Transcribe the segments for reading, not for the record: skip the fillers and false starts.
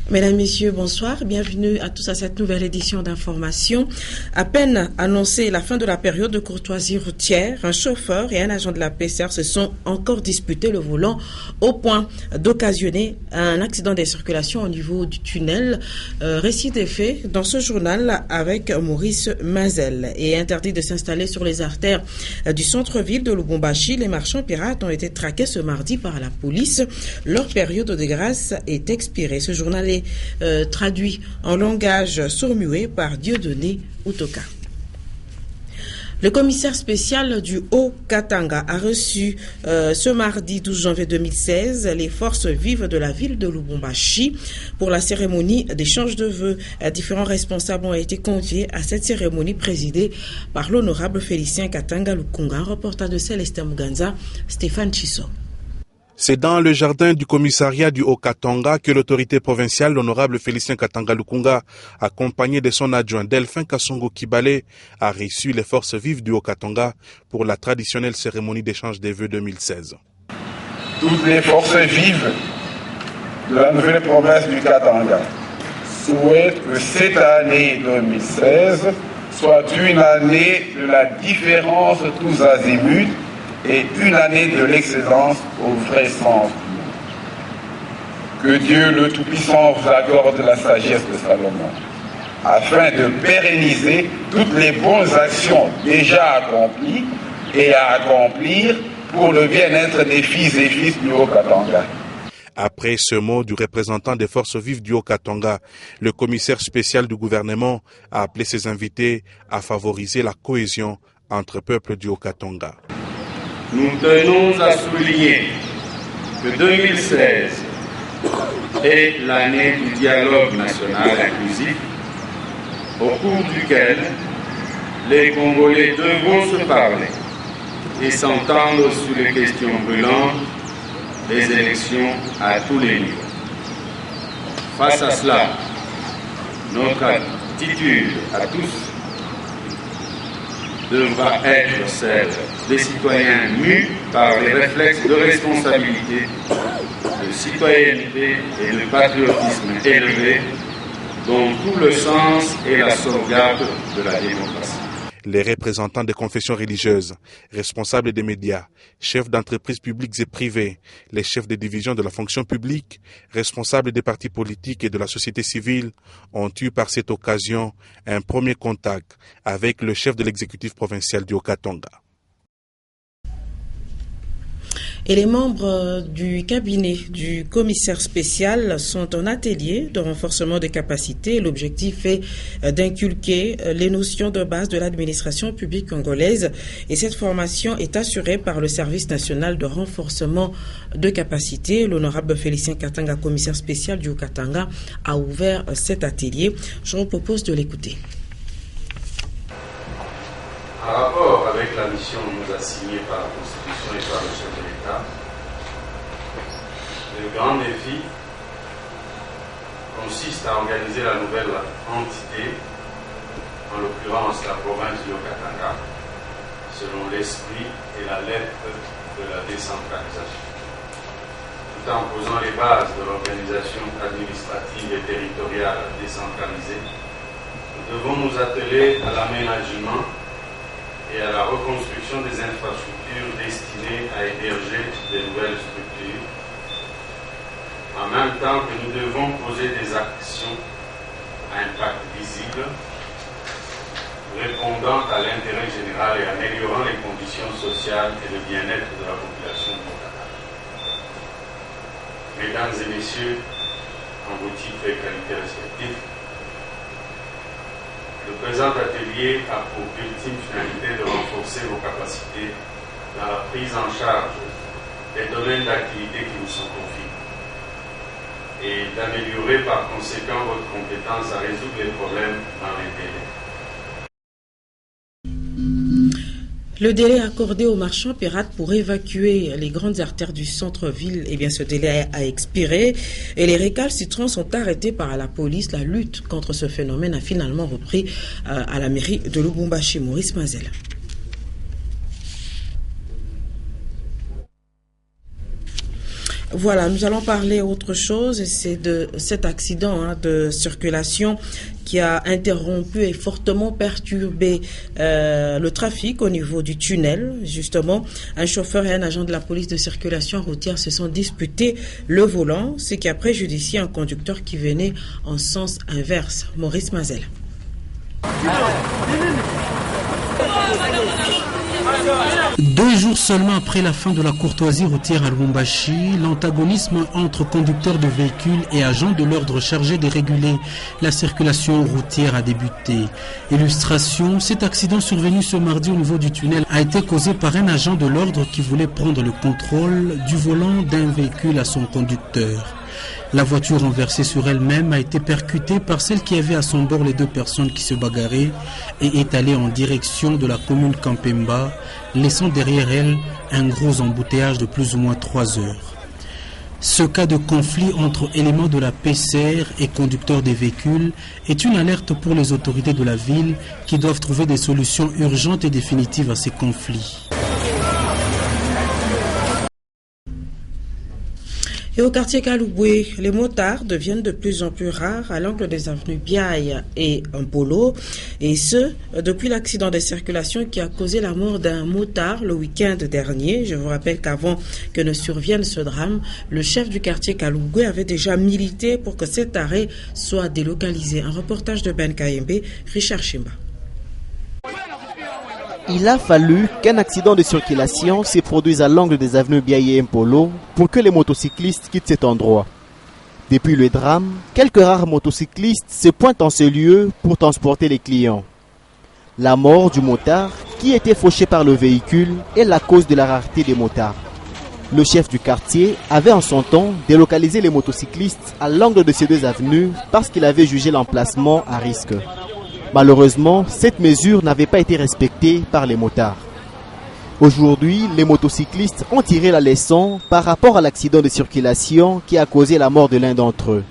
Mesdames, Messieurs, bonsoir. Bienvenue à tous à cette nouvelle édition d'information. À peine annoncé la fin de la période de courtoisie routière, un chauffeur et un agent de la PCR se sont encore disputés le volant au point d'occasionner un accident de circulation au niveau du tunnel. Récit des faits dans ce journal avec Maurice Mazel. Et interdit de s'installer sur les artères du centre-ville de Lubumbashi, les marchands pirates ont été traqués ce mardi par la police. Leur période de grâce est expirée. Ce journal est traduit en langage sourd-muet par Dieudonné Utoka. Le commissaire spécial du Haut-Katanga a reçu ce mardi 12 janvier 2016 les forces vives de la ville de Lubumbashi pour la cérémonie d'échange de vœux. Différents responsables ont été conviés à cette cérémonie présidée par l'honorable Félicien Katanga Lukunga. Un reportage de Célestin Muganza, Stéphane Chisso. C'est dans le jardin du commissariat du Haut-Katanga que l'autorité provinciale, l'honorable Félicien Katanga Lukunga, accompagné de son adjoint Delphin Kassongo Kibale, a reçu les forces vives du Haut-Katanga pour la traditionnelle cérémonie d'échange des vœux 2016. Toutes les forces vives de la nouvelle province du Katanga souhaitent que cette année 2016 soit une année de la différence tous azimuts et une année de l'excellence au vrai sens. Que Dieu le Tout-Puissant vous accorde la sagesse de Salomon, afin de pérenniser toutes les bonnes actions déjà accomplies et à accomplir pour le bien-être des filles et fils du Haut-Katanga. Après ce mot du représentant des forces vives du Haut-Katanga, le commissaire spécial du gouvernement a appelé ses invités à favoriser la cohésion entre peuples du Haut-Katanga. Nous tenons à souligner que 2016 est l'année du dialogue national inclusif, au cours duquel les Congolais devront se parler et s'entendre sur les questions brûlantes des élections à tous les niveaux. Face à cela, notre attitude à tous devra être celle des citoyens mus par les réflexes de responsabilité, de citoyenneté et de patriotisme élevé, dont tout le sens est la sauvegarde de la démocratie. Les représentants des confessions religieuses, responsables des médias, chefs d'entreprises publiques et privées, les chefs de division de la fonction publique, responsables des partis politiques et de la société civile ont eu par cette occasion un premier contact avec le chef de l'exécutif provincial du Haut-Katanga. Et les membres du cabinet du commissaire spécial sont en atelier de renforcement des capacités. L'objectif est d'inculquer les notions de base de l'administration publique congolaise. Et cette formation est assurée par le service national de renforcement de capacités. L'honorable Félicien Katanga, commissaire spécial du Haut-Katanga, a ouvert cet atelier. Je vous propose de l'écouter. En rapport avec la mission nous assignée par la Constitution et par le chef de l'État, le grand défi consiste à organiser la nouvelle entité, en l'occurrence la province du Haut-Katanga, selon l'esprit et la lettre de la décentralisation. Tout en posant les bases de l'organisation administrative et territoriale décentralisée, nous devons nous atteler à l'aménagement et à la reconstruction des infrastructures destinées à héberger de nouvelles structures, en même temps que nous devons poser des actions à impact visible, répondant à l'intérêt général et améliorant les conditions sociales et le bien-être de la population du Haut-Katanga. Mesdames et messieurs, en vos titres et qualités respectifs, le présent atelier a pour ultime finalité de renforcer vos capacités dans la prise en charge des domaines d'activité qui vous sont confiés et d'améliorer par conséquent votre compétence à résoudre les problèmes dans les délais. Le délai accordé aux marchands pirates pour évacuer les grandes artères du centre-ville, ce délai a expiré et les récalcitrants sont arrêtés par la police. La lutte contre ce phénomène a finalement repris à la mairie de Lubumbashi. Maurice Mazel. Voilà, nous allons parler autre chose, et c'est de cet accident de circulation qui a interrompu et fortement perturbé le trafic au niveau du tunnel. Justement, un chauffeur et un agent de la police de circulation routière se sont disputés le volant, ce qui a préjudicié un conducteur qui venait en sens inverse. Maurice Mazel. 2 jours seulement après la fin de la courtoisie routière à Lubumbashi, l'antagonisme entre conducteurs de véhicules et agents de l'ordre chargés de réguler la circulation routière a débuté. Illustration, cet accident survenu ce mardi au niveau du tunnel a été causé par un agent de l'ordre qui voulait prendre le contrôle du volant d'un véhicule à son conducteur. La voiture renversée sur elle-même a été percutée par celle qui avait à son bord les 2 personnes qui se bagarraient et est allée en direction de la commune Kampemba, laissant derrière elle un gros embouteillage de plus ou moins 3 heures. Ce cas de conflit entre éléments de la PCR et conducteurs des véhicules est une alerte pour les autorités de la ville qui doivent trouver des solutions urgentes et définitives à ces conflits. Et au quartier Kalouboué, les motards deviennent de plus en plus rares à l'angle des avenues Biaï et Mpolo, et ce, depuis l'accident de circulation qui a causé la mort d'un motard le week-end dernier. Je vous rappelle qu'avant que ne survienne ce drame, le chef du quartier Kalouboué avait déjà milité pour que cet arrêt soit délocalisé. Un reportage de Ben Kayembe, Richard Chimba. Il a fallu qu'un accident de circulation se produise à l'angle des avenues Biaï et Mpolo pour que les motocyclistes quittent cet endroit. Depuis le drame, quelques rares motocyclistes se pointent en ce lieu pour transporter les clients. La mort du motard, qui était fauché par le véhicule, est la cause de la rareté des motards. Le chef du quartier avait en son temps délocalisé les motocyclistes à l'angle de ces 2 avenues parce qu'il avait jugé l'emplacement à risque. Malheureusement, cette mesure n'avait pas été respectée par les motards. Aujourd'hui, les motocyclistes ont tiré la leçon par rapport à l'accident de circulation qui a causé la mort de l'un d'entre eux.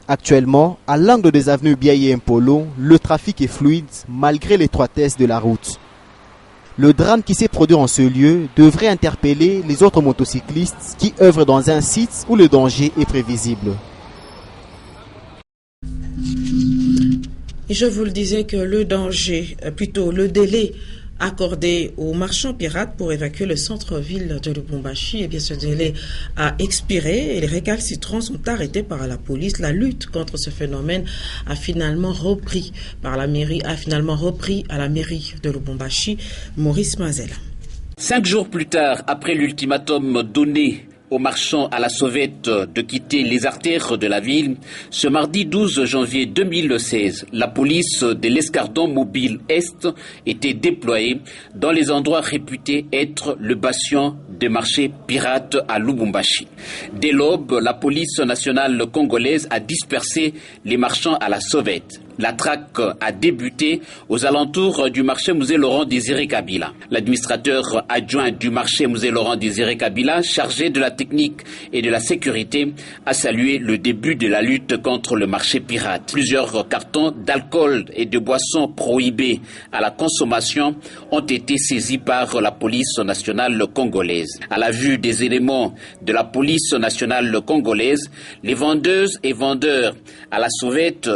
Actuellement, à l'angle des avenues Biaï et Mpolo, le trafic est fluide malgré l'étroitesse de la route. Le drame qui s'est produit en ce lieu devrait interpeller les autres motocyclistes qui œuvrent dans un site où le danger est prévisible. Et je vous le disais que le danger, plutôt le délai accordé aux marchands pirates pour évacuer le centre-ville de Lubumbashi, eh bien ce délai a expiré et les récalcitrants sont arrêtés par la police. La lutte contre ce phénomène a finalement repris à la mairie de Lubumbashi. Maurice Mazel. 5 jours plus tard, après l'ultimatum donné aux marchands à la sauvette de quitter les artères de la ville, ce mardi 12 janvier 2016, la police de l'escadron mobile Est était déployée dans les endroits réputés être le bastion des marchés pirates à Lubumbashi. Dès l'aube, la police nationale congolaise a dispersé les marchands à la sauvette. La traque a débuté aux alentours du marché Musée Laurent Désiré Kabila. L'administrateur adjoint du marché Musée Laurent Désiré Kabila, chargé de la technique et de la sécurité, a salué le début de la lutte contre le marché pirate. Plusieurs cartons d'alcool et de boissons prohibés à la consommation ont été saisis par la police nationale congolaise. À la vue des éléments de la police nationale congolaise, les vendeuses et vendeurs à la sauvette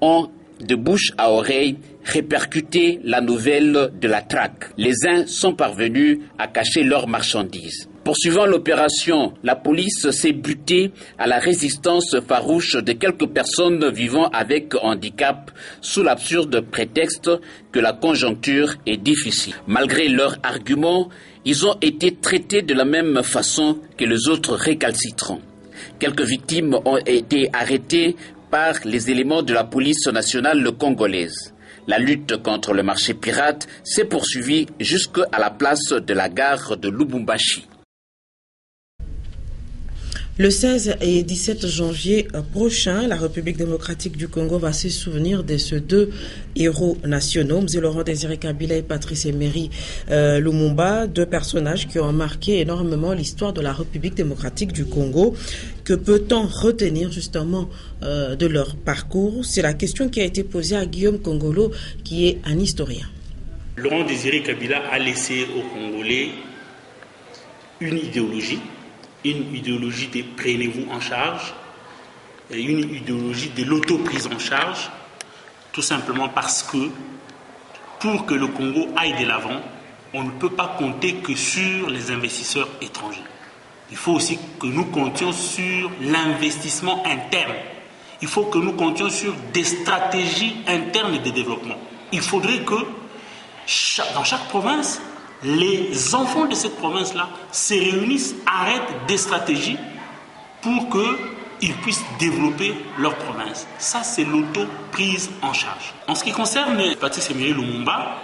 ont de bouche à oreille répercuté la nouvelle de la traque. Les uns sont parvenus à cacher leurs marchandises. Poursuivant l'opération, la police s'est butée à la résistance farouche de quelques personnes vivant avec handicap sous l'absurde prétexte que la conjoncture est difficile. Malgré leurs arguments, ils ont été traités de la même façon que les autres récalcitrants. Quelques victimes ont été arrêtées par les éléments de la police nationale congolaise. La lutte contre le marché pirate s'est poursuivie jusqu'à la place de la gare de Lubumbashi. Le 16 et 17 janvier prochain, la République démocratique du Congo va se souvenir de ces 2 héros nationaux, M. Laurent Désiré Kabila et Patrice Emery Lumumba, 2 personnages qui ont marqué énormément l'histoire de la République démocratique du Congo. Que peut-on retenir justement de leur parcours? C'est la question qui a été posée à Guillaume Kongolo, qui est un historien. Laurent Désiré Kabila a laissé aux Congolais une idéologie, une idéologie des prenez-vous en charge, une idéologie de l'auto-prise en charge, tout simplement parce que pour que le Congo aille de l'avant, on ne peut pas compter que sur les investisseurs étrangers. Il faut aussi que nous comptions sur l'investissement interne. Il faut que nous comptions sur des stratégies internes de développement. Il faudrait que dans chaque province, les enfants de cette province-là se réunissent, arrêtent des stratégies pour qu'ils puissent développer leur province. Ça, c'est l'auto-prise en charge. En ce qui concerne Patrice Emery Lumumba,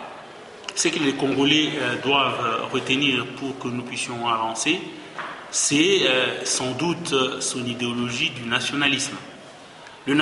ce que les Congolais doivent retenir pour que nous puissions avancer, c'est sans doute son idéologie du nationalisme. Le